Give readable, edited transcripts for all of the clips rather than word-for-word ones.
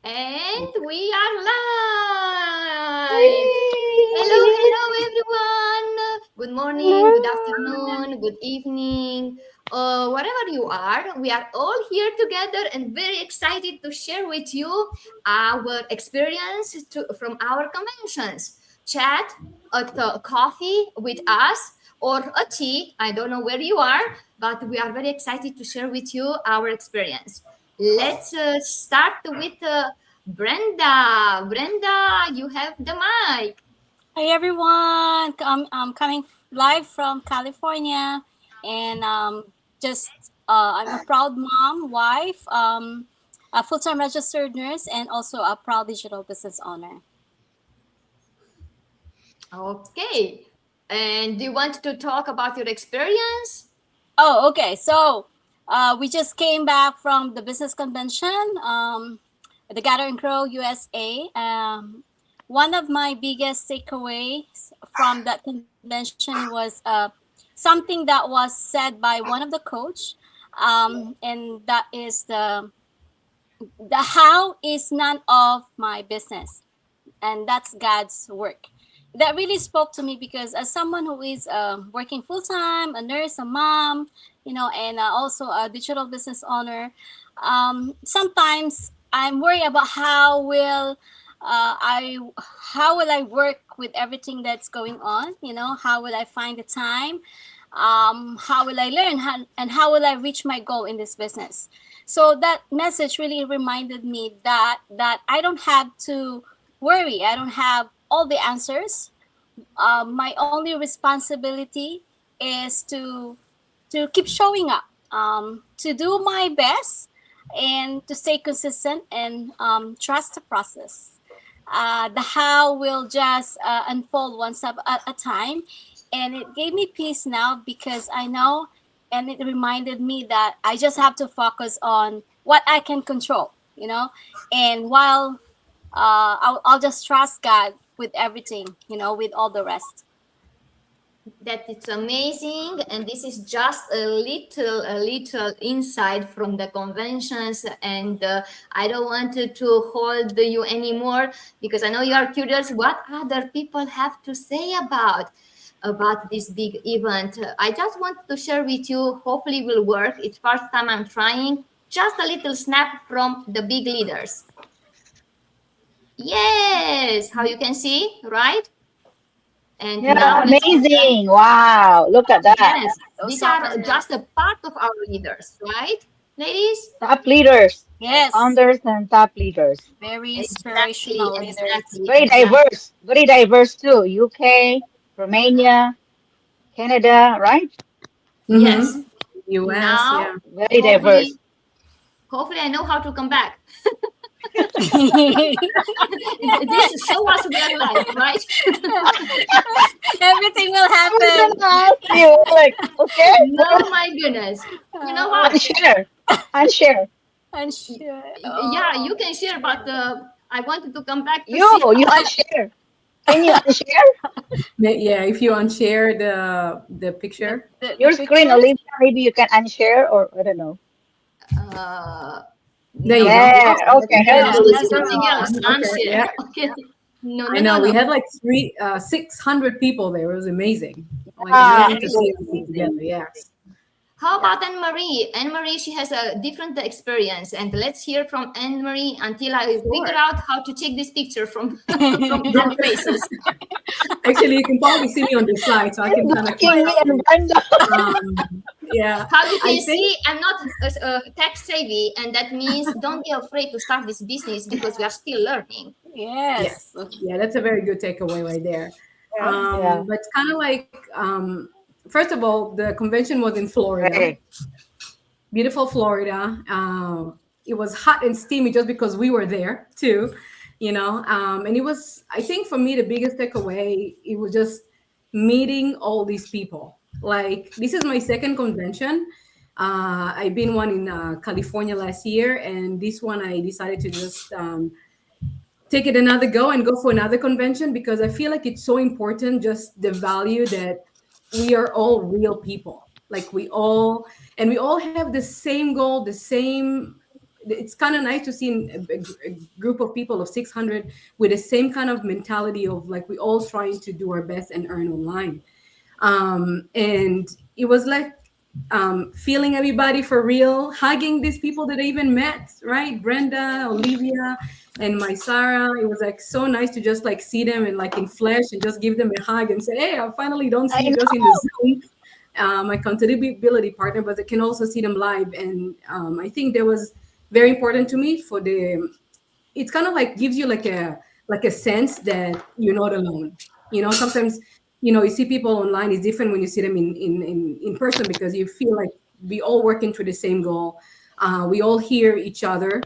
And we are live. Hello, Yay! hello, everyone. Good morning, good afternoon, good evening. Wherever you are, we are all here together and very excited to share with you our experience from our conventions. Chat, a coffee with us, or a tea. I don't know where you are, but we are very excited to share with you our experience. Let's start with Brenda. Brenda, you have the mic. Hi everyone, I'm coming live from California, and just I'm a proud mom, wife, a full-time registered nurse, and also a proud digital business owner. Okay. And do you want to talk about your experience? Oh, okay. So we just came back from the business convention, at the Gathering Crow, USA. One of my biggest takeaways from that convention was something that was said by one of the coach, and that is the how is none of my business, and that's God's work. That really spoke to me because as someone who is working full time, a nurse, a mom, and also a digital business owner, sometimes I'm worried about I how will I work with everything that's going on. How will I find the time? How will I learn and how will I reach my goal in this business? So that message really reminded me that I don't have to worry. I don't have all the answers. My only responsibility is to keep showing up, to do my best, and to stay consistent and trust the process. The how will just unfold one step at a time, and it gave me peace now because I know, and it reminded me that I just have to focus on what I can control. And while I'll just trust God with everything, with all the rest. That it's amazing, and this is just a little insight from the conventions. And I don't want to hold you anymore because I know you are curious what other people have to say about this big event. I just want to share with you, hopefully will work. It's first time I'm trying. Just a little snap from the big leaders. Yes, how you can see, right? And Yeah, now let's amazing. Wow, look at that. yes, Those these are are just a part of our leaders, right, ladies? Top leaders, yes, founders and top leaders. very Exactly, inspirational leaders. exactly, exactly. Very diverse too. UK, Romania, Canada, right? Yes. Mm-hmm. US, Now, yeah. Very diverse. hopefully, hopefully, I know how to come back. This show us real life, right? Everything will I was happen. gonna ask you, like, okay, No, my goodness. You know what? and share, and share. And sure. Yeah, Oh, you can share, but I wanted to come back to You, see you unshare. Can you unshare Yeah, if you unshare the the, picture. the your screen, pictures. Olivia? Maybe you can unshare, or I don't know. uh, There no, you no, go. Yeah, that's okay, no, Yeah, no, that's this good. is that's Good. something else. Oh, I'm okay, share. yeah. Okay. No, I no, no, know. We no. had like 600 people there. It was amazing. Like Ah, amazing very to see cool. everything together. amazing. Yes. How Yeah. about Anne Marie? Anne Marie, she has a different experience, and let's hear from Anne Marie until I figure Sure. out how to take this picture from from our faces. Actually, you can probably see me on the slide, so I can kind of keep Blocking me and going. Brenda. Yeah, How you I can think. see, I'm not tech savvy, and that means don't be afraid to start this business because we are still learning. Yes, Yes. yeah, that's a very good takeaway right there. Yeah. Yeah, But it's kind of like, first of all, the convention was in Florida, right. beautiful Florida. It was hot and steamy just because we were there too, and it was, I think for me, the biggest takeaway, it was just meeting all these people. Like, this is my second convention. I've been one in California last year, and this one I decided to just take it another go and go for another convention because I feel like it's so important, just the value that we are all real people. Like we all have the same goal, the same it's kind of nice to see a group of people of 600 with the same kind of mentality of like we all trying to do our best and earn online. And it was like feeling everybody for real, hugging these people that I even met, right? Brenda, Olivia, and my Sarah. It was like so nice to just like see them and like in flesh and just give them a hug and say, hey, I finally don't see I you just in the know. Zoom. My accountability partner, but I can also see them live. And I think that was very important to me for the, it's kind of like gives you like a sense that you're not alone. Sometimes you see people online is different when you see them in person, because you feel like we all working to the same goal. We all hear each other,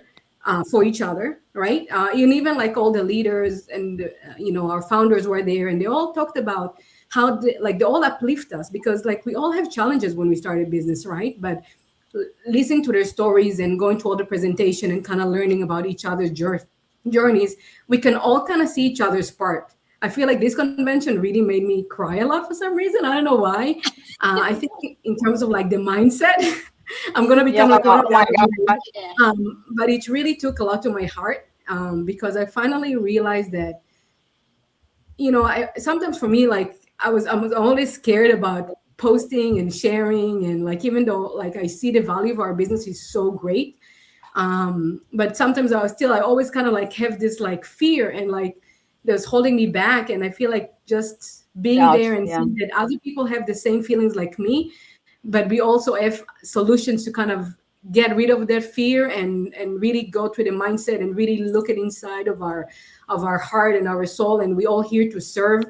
for each other, right? And even like all the leaders and our founders were there, and they all talked about how like they all uplift us, because like we all have challenges when we start a business, right? But listening to their stories and going to all the presentation and kind of learning about each other's journeys, we can all kind of see each other's part. I feel like this convention really made me cry a lot for some reason. I don't know why. I think in terms of like the mindset, I'm gonna Yeah. become like one of Oh the my other leaders. gosh. Yeah. But it really took a lot to my heart, because I finally realized that I sometimes for me like I was always scared about posting and sharing, and like even though like I see the value of our business is so great, but sometimes I always kind of like have this like fear and like that's holding me back. And I feel like just being Doubts. there and Yeah. seeing that other people have the same feelings like me, but we also have solutions to kind of get rid of that fear and really go to the mindset and really look at inside of our heart and our soul, and we all here to serve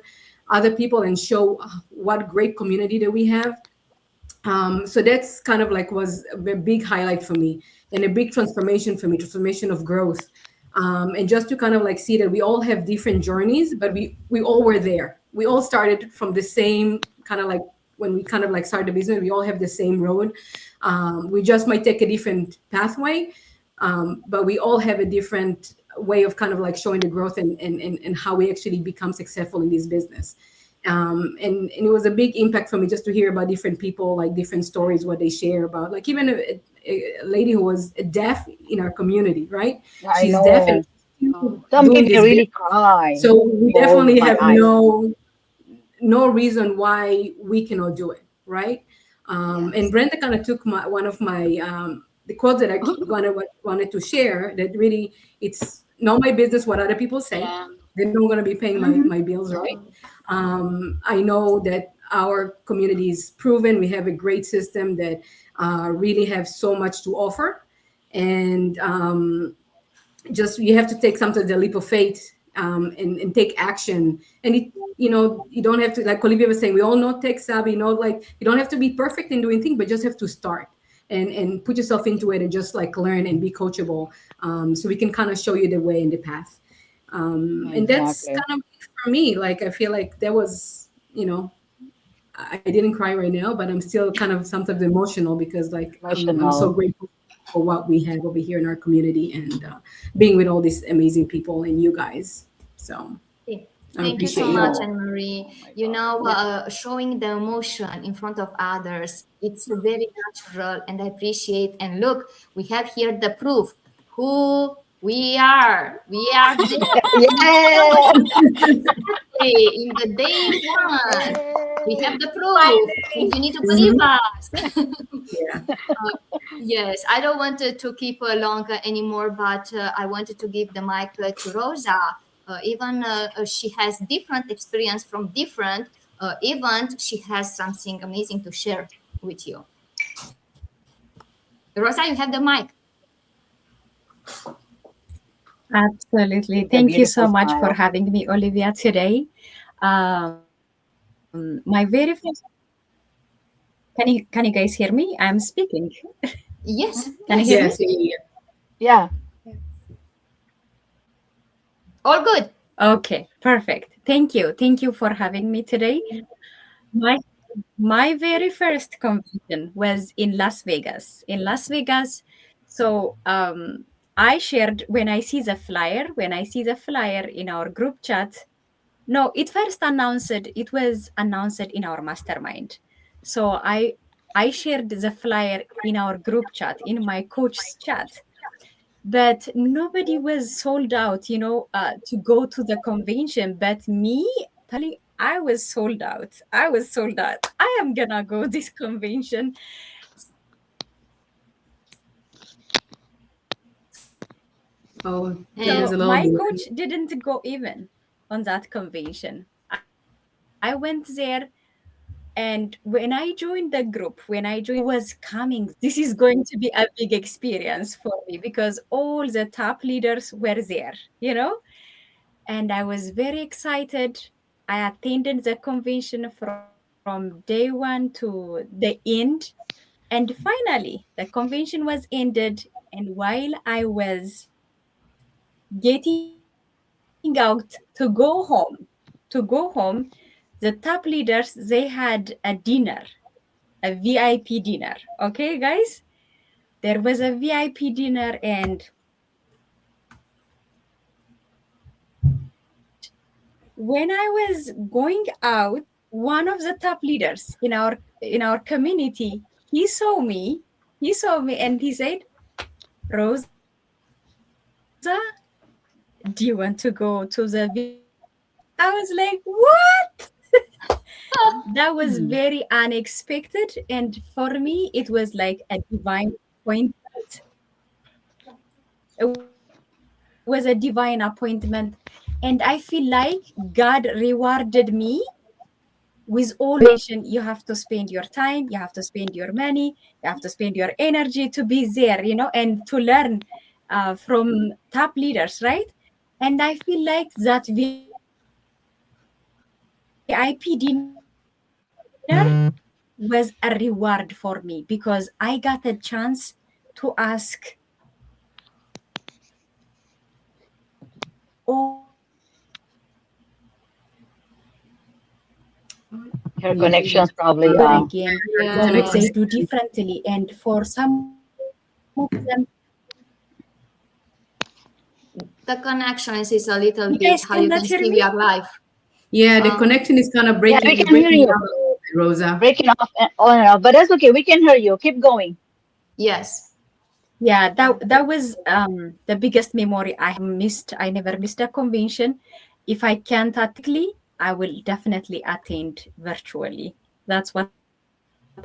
other people and show what great community that we have. So that's kind of like was a big highlight for me, and a big transformation for me, transformation of growth. And just to kind of like see that we all have different journeys, but we all were there. We all started from the same kind of like, when we kind of like started the business, we all have the same road. We just might take a different pathway, but we all have a different way of kind of like showing the growth and how we actually become successful in this business. And it was a big impact for me just to hear about different people, like different stories, what they share about, like even a lady who was deaf in our community, right? I She's deaf and know. she's Oh. Some doing made me this really business. cry. So we Bawled definitely my have eyes. no reason why we cannot do it, right? And Yes. Brenda kind of took one of my the quotes that I wanted to share, that really, it's not my business what other people say. Yeah. They're not going to be paying my Hmm. bills, right? Mm. I know that our community is proven. We have a great system that really have so much to offer, and just you have to take sometimes the leap of faith, and take action. And you don't have to, like Olivia was saying, we all know tech savvy, like you don't have to be perfect in doing things, but just have to start and put yourself into it and just like learn and be coachable, so we can kind of show you the way and the path. And that's Exactly. kind of for me, like I feel like that was, I didn't cry right now, but I'm still kind of sometimes emotional, because like I'm so Emotional. grateful for what we have over here in our community, and being with all these amazing people and you guys. So I Thank you appreciate so you much, all. Ayo. Anne Oh Marie. my You God. know, Yeah. showing the emotion in front of others, it's very natural, and I appreciate. And look, we have here the proof who we are. We are there. Yeah. Exactly in the day one. We have Yay. the proof, and Finally. you need to believe Mhm. us. Yeah. Yes, I don't want to keep longer anymore, but I wanted to give the mic to Rosa. Even she has different experience from different event, she has something amazing to share with you. Rosa, you have the mic. With Absolutely. your Thank you beautiful so much for smile. having me, Olivia, today. My very first, can you guys hear me? I'm speaking. Yes, Can you hear me? yes, Yes. Yeah. Yeah. Yeah. all good. Okay, perfect. Thank you. Thank you for having me today. My my very first convention was in Las Vegas. In Las Vegas, so I shared when I see the flyer in our group chat. No, it was announced in our mastermind. So I shared the flyer in our group chat, in my coach's chat. but nobody was sold out, to go to the convention. But me, telling, I was sold out. I was sold out. I am gonna go this convention. So my coach didn't go even on that Oh, convention. there's a little delay. I went there, and when I joined the group, I was coming. This is going to be a big experience for me because all the top leaders were there, And I was very excited. I attended the convention from day one to the end. And finally, the convention was ended. And while I was getting out to go home, the top leaders, they had a dinner, a VIP dinner. Okay, guys? There was a VIP dinner, and when I was going out, one of the top leaders in our community, he saw me and he said, Rosa, do you want to go to the VIP dinner? I was like, what? That was very Hmm. unexpected, and for me it was like a divine appointment. It was a divine appointment, and I feel like God rewarded me with all the convention. You have to spend your time, you have to spend your money, you have to spend your energy to be there, and to learn from top leaders, right? And I feel like that VIP dinner was a reward for me because I got a chance to ask all Her You, the connections probably, leaders again, the what would connection. Yes. they do differently, and for some of them, The connections is a little you guys bit how you cannot can hear see me. we are live. Yeah, the Um, connection is kind of yeah, we breaking. You're can hear breaking you. up a little bit, Rosa. Breaking off and on and off, but that's okay. We can hear you. Keep going. yes. Yeah, Uh, that was the biggest memory I have missed. I never missed a convention. If I can't attend physically, I will definitely attend virtually. That's what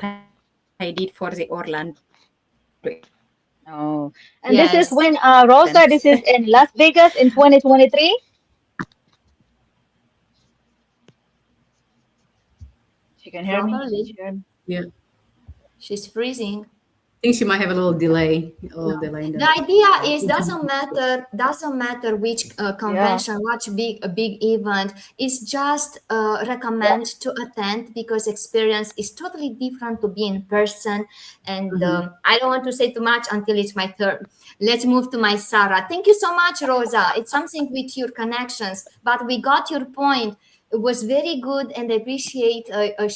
I did for the Orlando event. Oh, and this is yes. when, Rosa, this is in Las Vegas in 2023. She can hear me. Probably. Sure. Yeah, She's freezing. I think she might have a little delay in The the. idea is doesn't matter which Yeah. convention, which big a big event. It's just recommend to attend because experience is totally different to be in person. And Mhm. I don't want to say too much until it's my turn. Let's move to my Sarah. Thank you so much, Rosa. It's something with your connections, but we got your point. It was very good, and I appreciate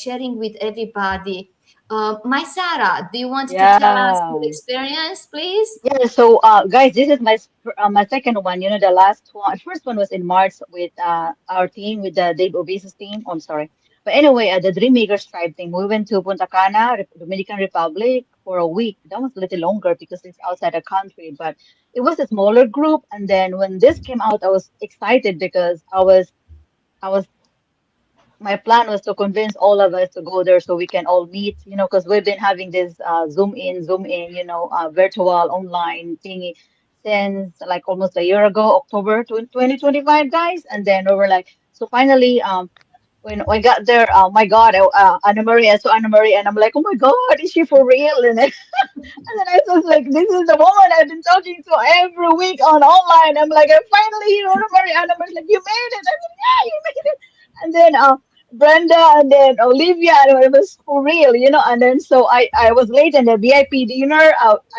sharing with everybody. My Sarah, do you want to tell us your Yeah. experience, please? Yeah, so guys, this is my second one. You know, the last one, first one was in March with our team, with the Dave Obesis team. Oh, I'm sorry, but anyway, the Dream Makers Tribe team. We went to Punta Cana, Dominican Republic, for a week. That was a little longer because it's outside the country, but it was a smaller group. And then when this came out, I was excited because I was my plan was to convince all of us to go there so we can all meet, because we've been having this Zoom in, virtual online thingy since like almost a year ago, October 2025, guys. And then we were like, so finally, when I got there, oh my God, Anna Maria, I saw Anna Maria, and I'm like, oh my God, is she for real? And then I was like, this is the woman I've been talking to every week on online. I'm like, I finally hear Anna Maria. Anna Maria's like, you made it. I said, yeah, you made it. And then Brenda, and then Olivia, and it was for real, And then so I was late in the VIP dinner.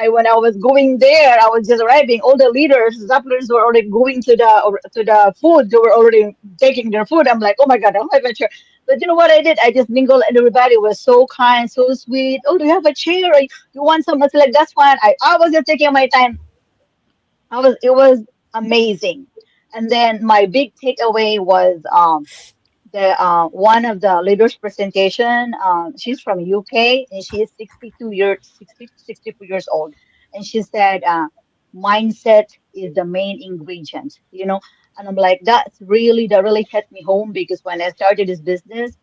When I was going there, I was just arriving. All the leaders, Zapplers were already going to the food. They were already taking their food. I'm like, oh my God, I'm not even sure. But you know what I did? I just mingled, and everybody was so kind, so sweet. Oh, do you have a chair? You want some? I was like, that's fine. I was just taking my time. It was amazing. And then my big takeaway was the one of the leaders presentation. She's from UK, and she is 62 years old. And she said, mindset is the main ingredient, you know. And I'm like, that really hit me home because when I started this business,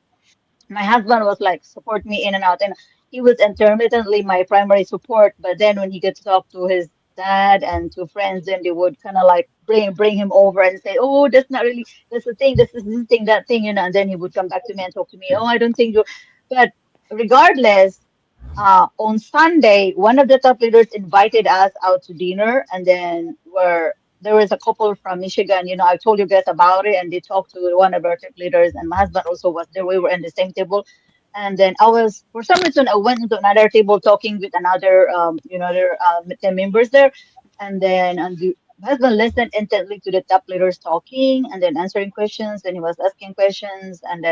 my husband was like support me in and out, and he was intermittently my primary support, but then when he gets to talk to his dad and to friends, then they would kind of like bring him over and say, oh, that's not really, that's the thing, this thing, that thing, you know. And then he would come back to me and talk to me, oh, I don't think you. But regardless, on Sunday, one of the top leaders invited us out to dinner, and then there was a couple from Michigan. You know, I told you guys about it, and they talked to one of our top leaders, and my husband also was there. We were in the same table, and then for some reason, I went into another table talking with another, other team members there, and then my husband listened intently to the top leaders talking, and then answering questions, and he was asking questions, and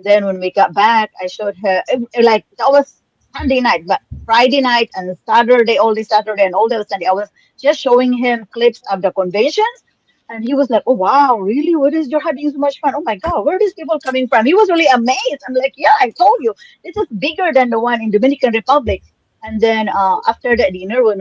then when we got back, I showed her like that was Sunday night, but Friday night and Saturday, all day Saturday and all day Sunday, I was just showing him clips of the conventions. And he was like, oh, wow, really? What is you're having so much fun? Oh my God, where are these people coming from? He was really amazed. I'm like, yeah, I told you, this is bigger than the one in Dominican Republic. And then after that dinner, when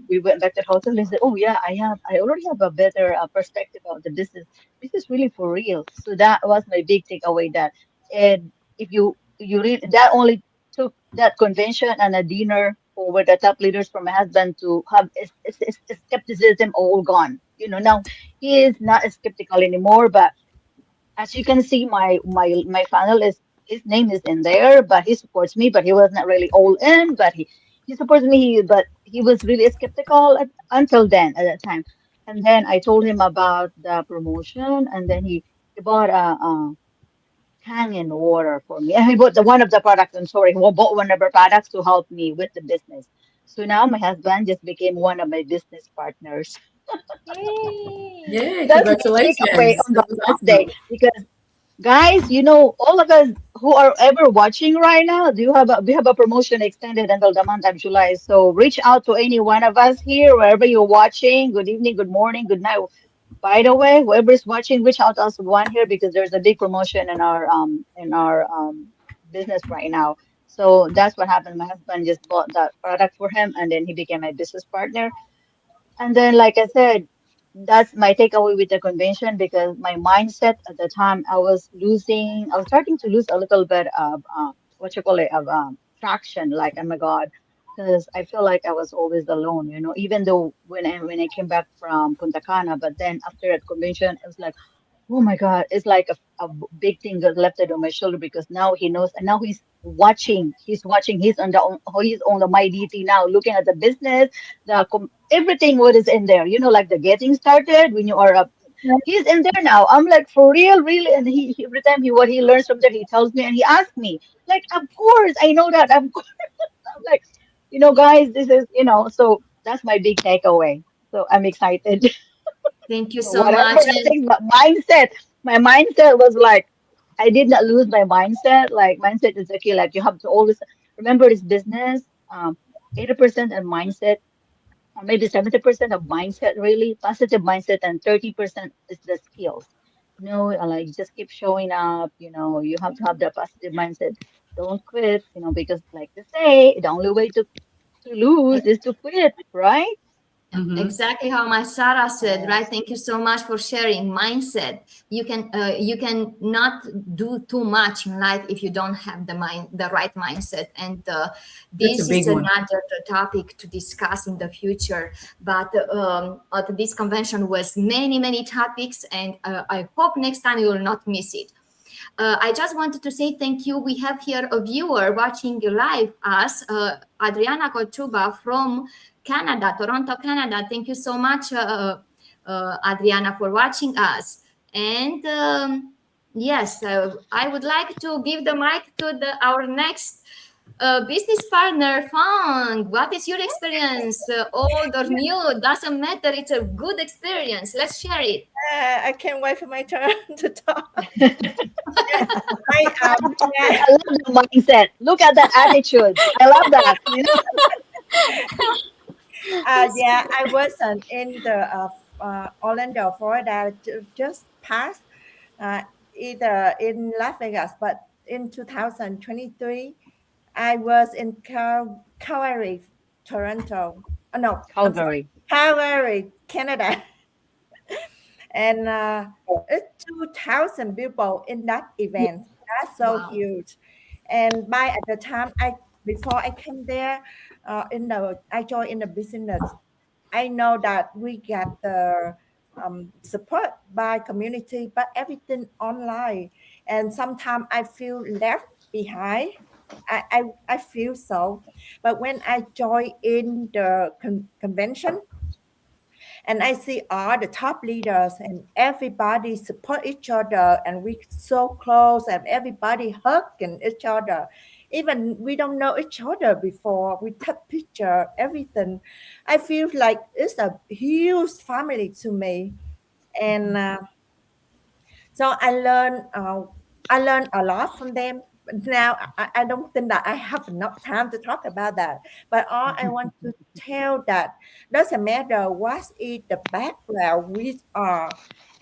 we went back to the hotel, he said, "Oh yeah, I already have a better perspective of the business. This is really for real." So that was my big takeaway. That and if you read that only took that convention and a dinner with the top leaders from my husband to have skepticism all gone. You know, now he is not skeptical anymore. But as you can see, my funnel is his name is in there, but he supports me. But he was not really all in. But he supports me. But he was really skeptical until then at that time. And then I told him about the promotion, and then he bought a hanging water for me. And he bought one of the products. I'm sorry, he bought one of our products to help me with the business. So now my husband just became one of my business partners. Yay. Yay, That's my takeaway congratulations. on the That was last day. awesome. Because guys, all of us who are ever watching right now, we have a promotion extended until the month of July. So reach out to any one of us here, wherever you're watching. Good evening, good morning, good night. By the way, whoever is watching, reach out to us one here because there's a big promotion in our business right now. So that's what happened. My husband just bought that product for him, and then he became my business partner. And then, like I said, that's my takeaway with the convention because my mindset at the time, I was starting to lose a little bit of what you call it, of traction. Like, oh my God, because I feel like I was always alone, even though when I came back from Punta Cana, but then after that convention, it was like, oh my God, it's like a big thing got lifted on my shoulder because now he knows and now he's watching. He's watching. He's on the my DT now, looking at the business, everything what is in there. Like the getting started when you are up. He's in there now. I'm like, for real, really? And every time what he learns from there, he tells me and he asks me, like, of course, I know that. Of course. I'm like, guys, this is, so that's my big takeaway. So I'm excited. Thank you So so whatever much. the thing, but my mindset was like, I did not lose my mindset. Like mindset is okay. Like you have to always remember this business. 80% of mindset, or maybe 70% of mindset, really positive mindset, and 30% is the skills. Like just keep showing up. You have to have that positive mindset. Don't quit. Because like they say, the only way to lose is to quit, right? Hmm. Exactly how my Sarah said, right? Yes. Thank you so much for sharing mindset. You can not do too much in life if you don't have the right mindset. And That's a this is big one. another topic to discuss in the future. But at this convention was many topics, and I hope next time you will not miss it. I just wanted to say thank you. We have here a viewer watching live us, Adriana Kochuba from Canada, Toronto, Canada. Thank you so much, Adriana, for watching us. And yes, I would like to give the mic to our next business partner, Fang. What is your experience? Old or new? Doesn't matter. It's a good experience. Let's share it. I can't wait for my turn to talk. Yeah, I love the mindset. Look at that attitude. I love that. yeah, I wasn't in the Orlando, Florida, just past uh, either in Las Vegas, but in 2023, I was in Calgary, Toronto. Oh, no, I'm sorry. Calgary. Calgary, Canada, and it's 2,000 people in that event. That's so Wow. huge. And by at the time, I before I came there, I joined in the business. I know that we get the support by community, but everything online, and sometimes I feel left behind. I feel so, but when I join in the convention, and I see all the top leaders and everybody support each other and we so close and everybody hugging each other. Even we don't know each other before, we take picture, everything. I feel like it's a huge family to me. And so I learned a lot from them. But now I don't think that I have enough time to talk about that. But all I want to tell that doesn't matter what is the background we are.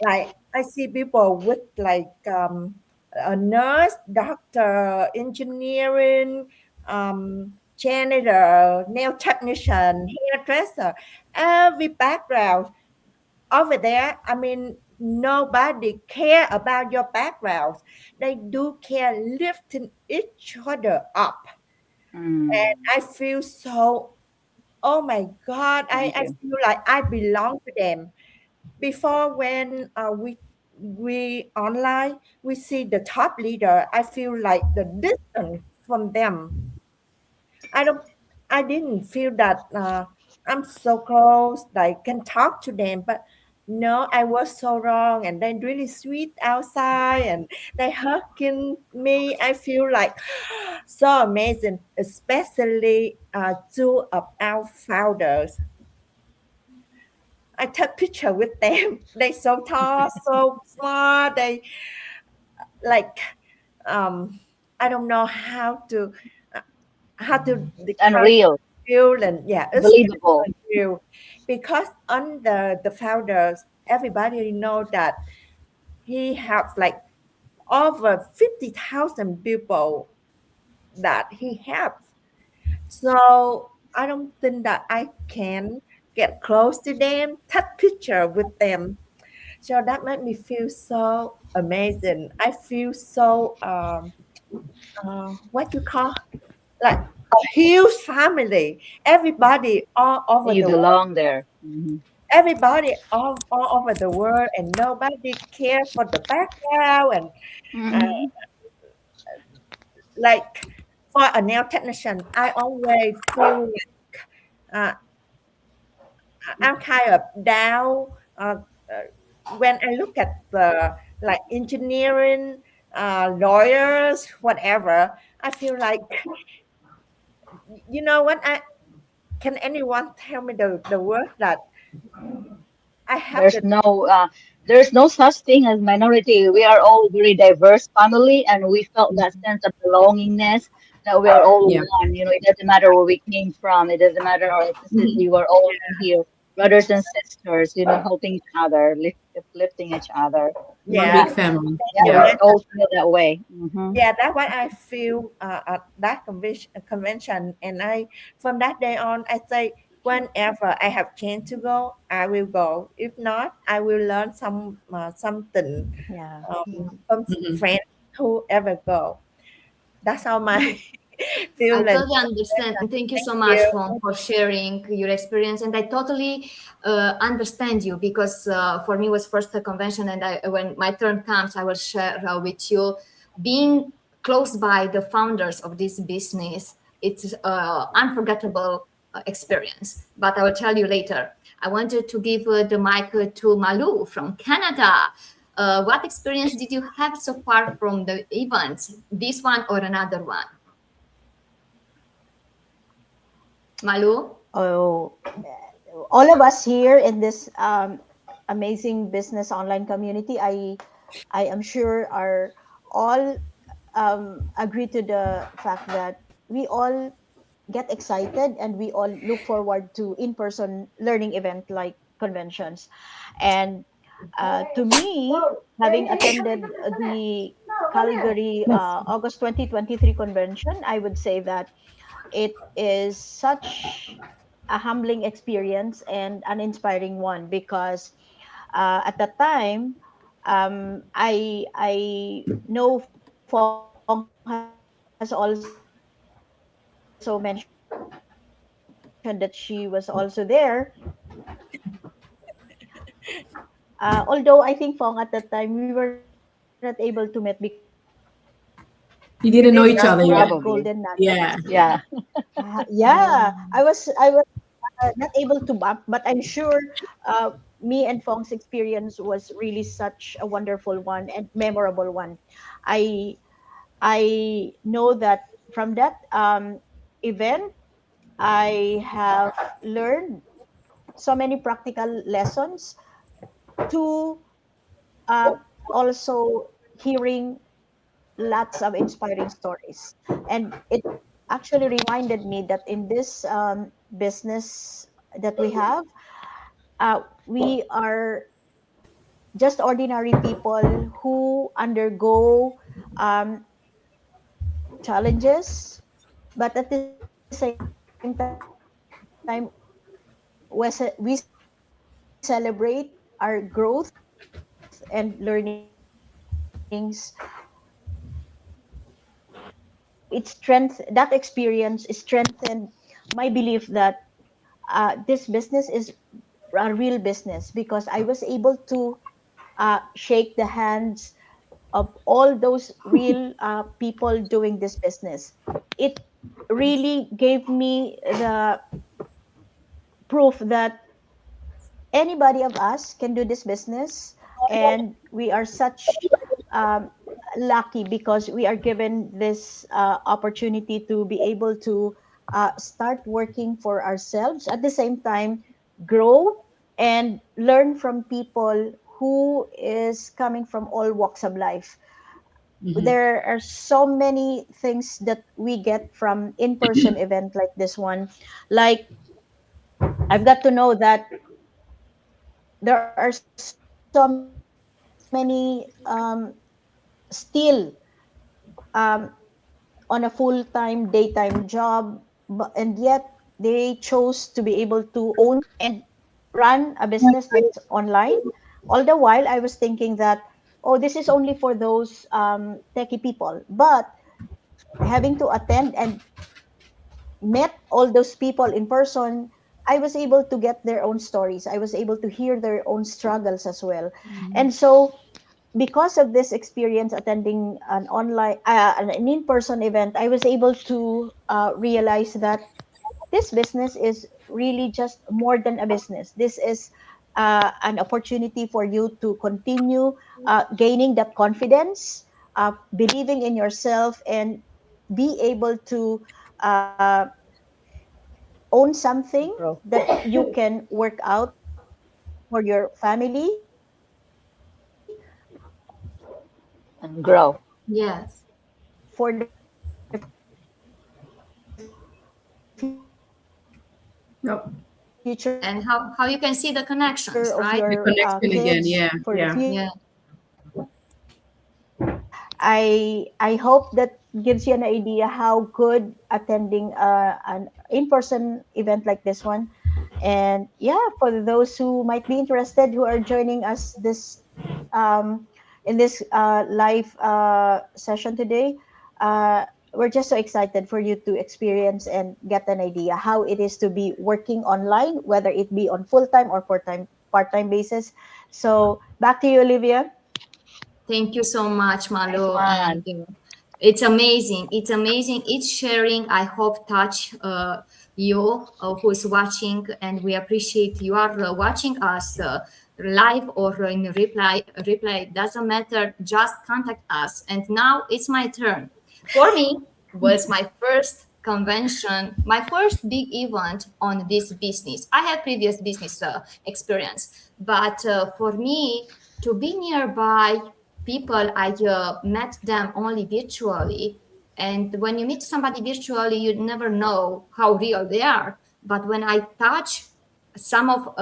Like I see people with like a nurse, doctor, engineering, janitor, nail technician, hairdresser, every background over there. I mean, nobody care about your background. They do care lifting each other up. And Mm, I feel so, oh my God, thank I you. feel like I belong to them. Before when we online, we see the top leader, I feel like the distance from them. I don't I didn't feel that I'm so close, like can talk to them, but no, I was so wrong and they really sweet outside and they hugging me. I feel like so amazing, especially two of our founders. I took picture with them. They so tall, so smart. They like um I don't know uh, how to It's describe unreal, real and yeah, it's unbelievable. real because under the founders, everybody know that he has like over 50,000 people that he has. So I don't think that I can get close to them, take picture with them. So that made me feel so amazing. I feel so what you call like a huge family. Everybody all over You the world. belong there. Hmm. Everybody all over the world, and nobody care for the background. And uh, Hmm. like for a nail technician, I always feel like I'm kind of down uh, when I look at the like engineering, lawyers, whatever. I feel like you know what? I can anyone tell me the word that I have There's the no there's no such thing as minority. We are all very diverse family, and we felt that sense of belongingness that we are all Yeah. one. You know, it doesn't matter where we came from. It doesn't matter our ethnicity. We are all in here, brothers and sisters. You know, helping each other, lifting each other. One yeah. big family. Yeah, You Yeah. we mentioned all feel that way. Hmm. yeah, that's what I feel at that convention. And I, from that day on, I say, whenever I have chance to go, I will go. If not, I will learn something Yeah. from Mhm. friends who ever go. That's how my I feeling. totally understand, and thank you Thank so much you. for sharing your experience. And I totally understand you because for me it was first a convention, and when my turn comes, I will share with you. Being close by the founders of this business, it's unforgettable experience. But I will tell you later. I wanted to give the mic to Malu from Canada. What experience did you have so far from the events? This one or another one? Malu? Oh, all of us here in this amazing business online community, I am sure are all agree to the fact that we all get excited and we all look forward to in-person learning event like conventions. And to me, having attended the Calgary August 2023 convention, I would say that it is such a humbling experience and an inspiring one because at the time, I know Fong has also mentioned that she was also there. Although I think Fong at that time we were not able to meet because we didn't You have didn't know full each other golden yet. Probably. nuggets. Yeah. Yeah. Yeah, I was not able to bump, but I'm sure uh, me and Fong's experience was really such a wonderful one and memorable one. I I know that from that event, I have learned so many practical lessons to also hearing lots of inspiring stories. And it actually reminded me that in this business that we have, we are just ordinary people who undergo challenges, but at the same time, we celebrate our growth and learnings. So that experience strengthened my belief that this business is a real business because I was able to shake the hands of all those real people doing this business. It really gave me the proof that anybody of us can do this business, and we are such um, lucky because we are given this opportunity to be able to start working for ourselves at the same time, grow and learn from people who is coming from all walks of life. Hmm. There are so many things that we get from in-person event like this one. Like, I've got to know that there are so many still um, on a full-time daytime job, but, and yet they chose to be able to own and run a business that's online. All the while I was thinking that, oh, this is only for those techie people, but having to attend and met all those people in person, I was able to get their own stories. I was able to hear their own struggles as well. And so, because of this experience attending an online, an in-person event, I was able to realize that this business is really just more than a business. This is an opportunity for you to continue gaining that confidence, believing in yourself, and be able to own something Grow that you can work out for your family, and grow. Yes. for the future of your Yep. And how you can see the connections, right? The kids, connection for the again. Yeah. future. Yeah. Yeah. I hope that gives you an idea how good attending an in-person event like this one. And yeah, for those who might be interested, who are joining us this um, in this live session today, uh, we're just so excited for you to experience and get an idea how it is to be working online, whether it be on full-time or part-time basis. So back to you, Olivia. Thank you so much, Nice Malu. And one. it's amazing. It's amazing. Each sharing, I hope, touch you who's watching, and we appreciate you are watching us live or in reply. Reply doesn't matter. Just contact us. And now it's my turn. For me, was my first convention, my first big event on this business. I had previous business experience, but for me to be nearby people, I met them only virtually. And when you meet somebody virtually, you never know how real they are. But when I touch some of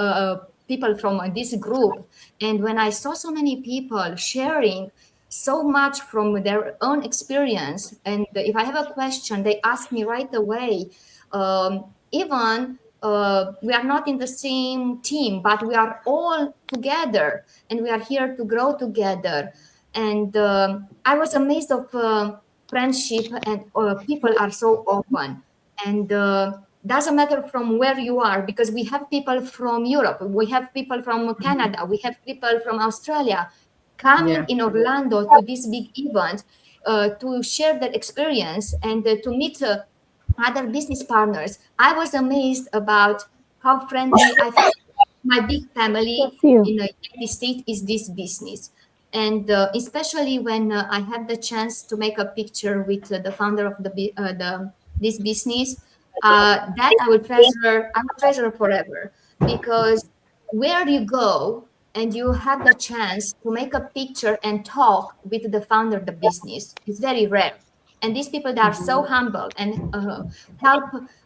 people from this group, and when I saw so many people sharing so much from their own experience, and if I have a question, they ask me right away. Even we are not in the same team, but we are all together, and we are here to grow together. And I was amazed of friendship, and people are so open. And doesn't matter from where you are, because we have people from Europe, we have people from Canada, we have people from Australia coming Yeah. in Orlando to this big event, to share their experience and to meet other business partners. I was amazed about how friendly I feel. My big family That's you. in the United States is this business. And especially when I had the chance to make a picture with the founder of the this business, that I will treasure forever, because where you go and you have the chance to make a picture and talk with the founder of the business, it's very rare. And these people, they are so humble and help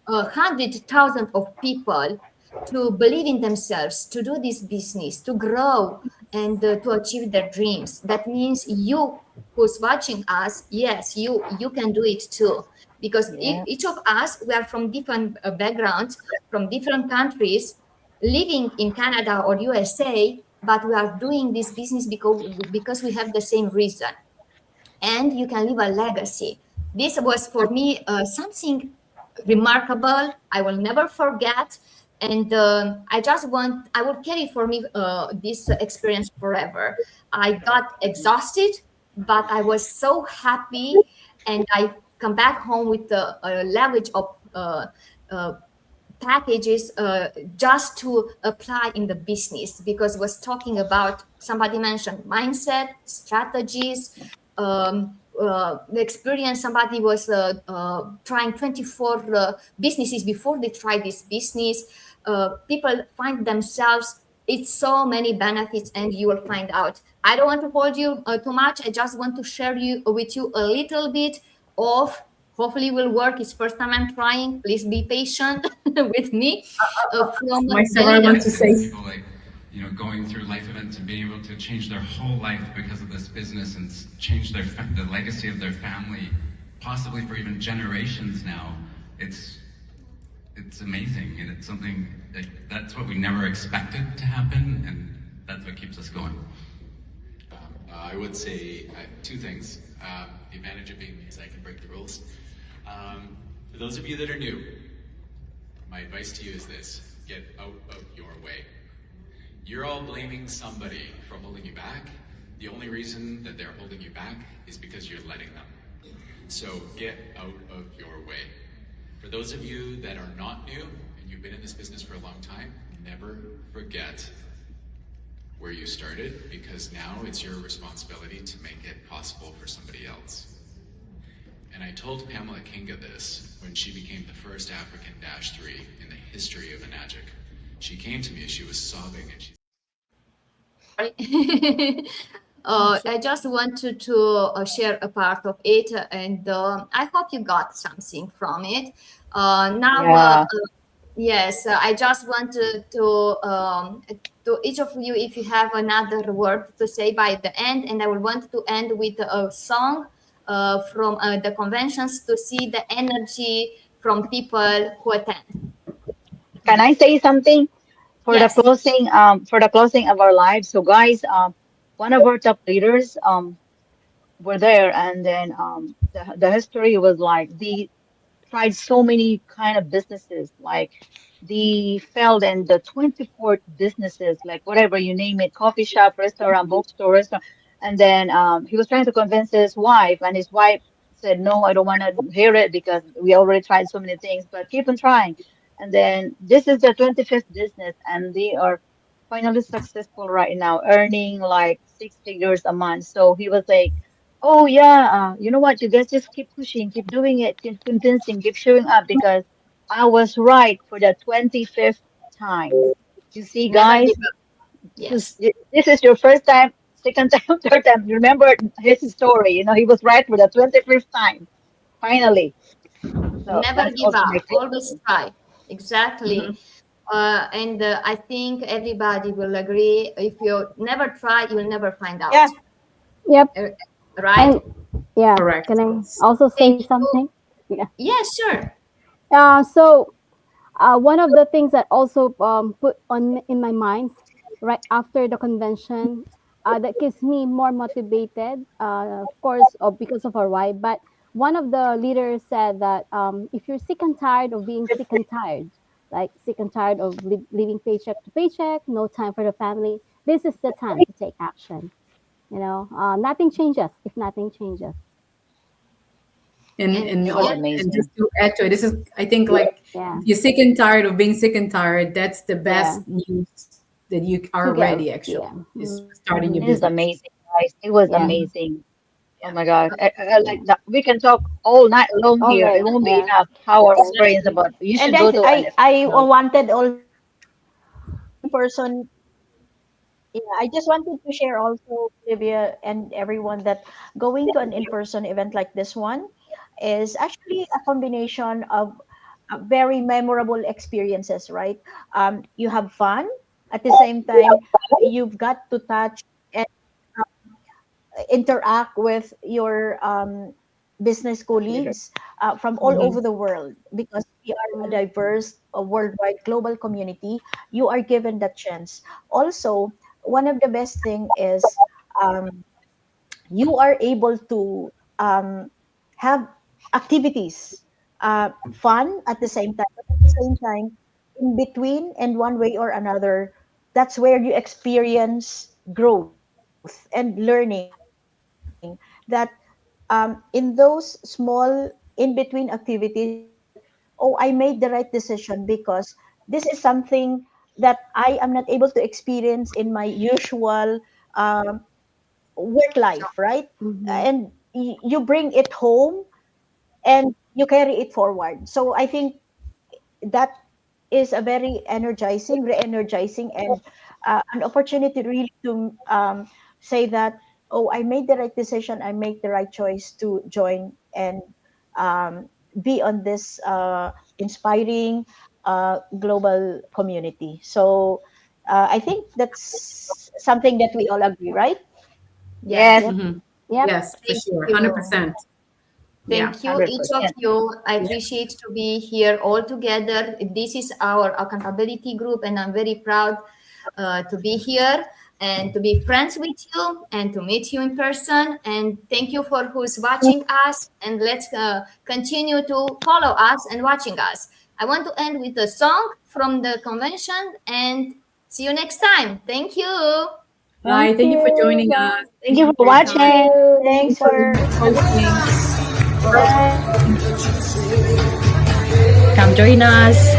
hundreds, thousands of people to believe in themselves, to do this business, to grow, and to achieve their dreams. That means you who's watching us, yes, you can do it too, because Yeah. each of us, we are from different backgrounds, from different countries, living in Canada or USA, but we are doing this business because we have the same reason, and you can leave a legacy. This was for me something remarkable. I will never forget. And I will carry for me this experience forever. I got exhausted, but I was so happy. And I come back home with a language of uh, packages just to apply in the business, because was talking about, somebody mentioned mindset, strategies, the experience. Somebody was trying 24 businesses before they try this business. People find themselves, it's so many benefits, and you will find out. I don't want to hold you too much. I just want to share you with you a little bit of, hopefully will work. It's first time I'm trying, please be patient with me. From Myself, the I want leader. to say, People like, going through life events and being able to change their whole life because of this business and change the legacy of their family, possibly for even generations now. It's amazing, and it's something like that's what we never expected to happen, and that's what keeps us going. I would say two things. The advantage of being me is I can break the rules. For those of you that are new, my advice to you is this: get out of your way. You're all blaming somebody for holding you back. The only reason that they're holding you back is because you're letting them. So get out of your way. For those of you that are not new and you've been in this business for a long time, never forget where you started, because now it's your responsibility to make it possible for somebody else. And I told Pamela Kinga this when she became the first African Dash 3 in the history of Enagic. She came to me and she was sobbing, and she I just wanted to share a part of it, and I hope you got something from it. Now, Yeah. yes, I just wanted to each of you, if you have another word to say by the end, and I will want to end with a song from the conventions to see the energy from people who attend. Can I say something Yes. for the closing of our lives? So guys, one of our top leaders were there, and then the history was like the tried so many kind of businesses, like the failed and the 24 businesses, like whatever you name it, coffee shop, restaurant, bookstore, restaurant. And then he was trying to convince his wife, and his wife said, no, I don't want to hear it because we already tried so many things, but keep on trying. And then this is the 25th business, and they are finally successful right now, earning like 6 figures a month. So he was like, oh yeah, you know what? You guys just keep pushing, keep doing it, keep convincing, keep showing up because I was right for the 25th time. You see, Never give guys, up. Yes. this is your first time, second time, third time. Remember his story. You know, he was right for the 25th time, finally. So Never that's give also up. my Always takeaway. try. Exactly. mhm. And I think everybody will agree. If you never try, you will never find Yeah, out. Yep. Uh, Right? And yeah, Correct. can I also Thank say you. something? Yeah. Yeah, sure. So One of the things that also put on in my mind right after the convention, that gives me more motivated, of course, because of our why. But one of the leaders said that if you're sick and tired of being sick and tired, like sick and tired of living paycheck to paycheck, no time for the family, this is the time to take action. Nothing changes if nothing changes. And And It and was yes, all and just amazing. to add to it, this is, I think, like, Yeah, if you're sick and tired of being sick and tired, that's the yeah, best news that you are to get, ready, actually, yeah. is starting Hmm. your It is business. amazing, guys. It was Yeah, Mhm. amazing. Oh Yeah. my God. yeah. Like that, we can talk all night long All here. right, It won't be yeah, enough how our yeah. experience exactly. about. You And should go guys, to I uh, wanted also in person. Yeah, I just wanted to share also, Olivia and everyone, that going to an in-person event like this one is actually a combination of very memorable experiences, right? You have fun at the same time. You've got to touch and interact with your business leader. colleagues from all Mhm. over the world, because we are a Mm, diverse, worldwide, global community. You are given that chance. Also, one of the best thing is um, you are able to have activities, fun at the same time, but at the same time, in between and one way or another, that's where you experience growth and learning, that in those small in between activities, you feel that, oh, I made the right decision, because this is something that I am not able to experience in my usual um, work life, right? mhm, And you bring it home and you carry it forward. So I think that is a very energizing, re-energizing, and an opportunity really to say that, oh, I made the right decision, I made the right choice to join and um, be on this inspiring global community. So I think that's something that we all agree, right? Yes, Yes. yep, Mhm. yep. Yes, for Thank sure, you. 100%. Yeah. Thank you, each of 100%. you. I Yeah. appreciate to be here all together. This is our accountability group, and I'm very proud to be here and to be friends with you and to meet you in person. And thank you for who's watching us. And let's continue to follow us and watching us. I want to end with a song from the convention and see you next time. Thank you. Thank Bye. Thank you for you, joining guys. us. Thank Thank you you for for your Thank time. watching. you. Thank you Thanks Thank you for for for hosting. bye. Come join us.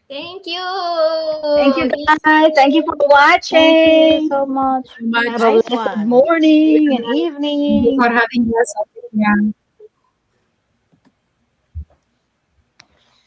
Thank Thank you, you. guys. Thank you for Thank you watching. so much. So much. Have a nice blessed one. morning and Thank you evening. for having us. Yeah.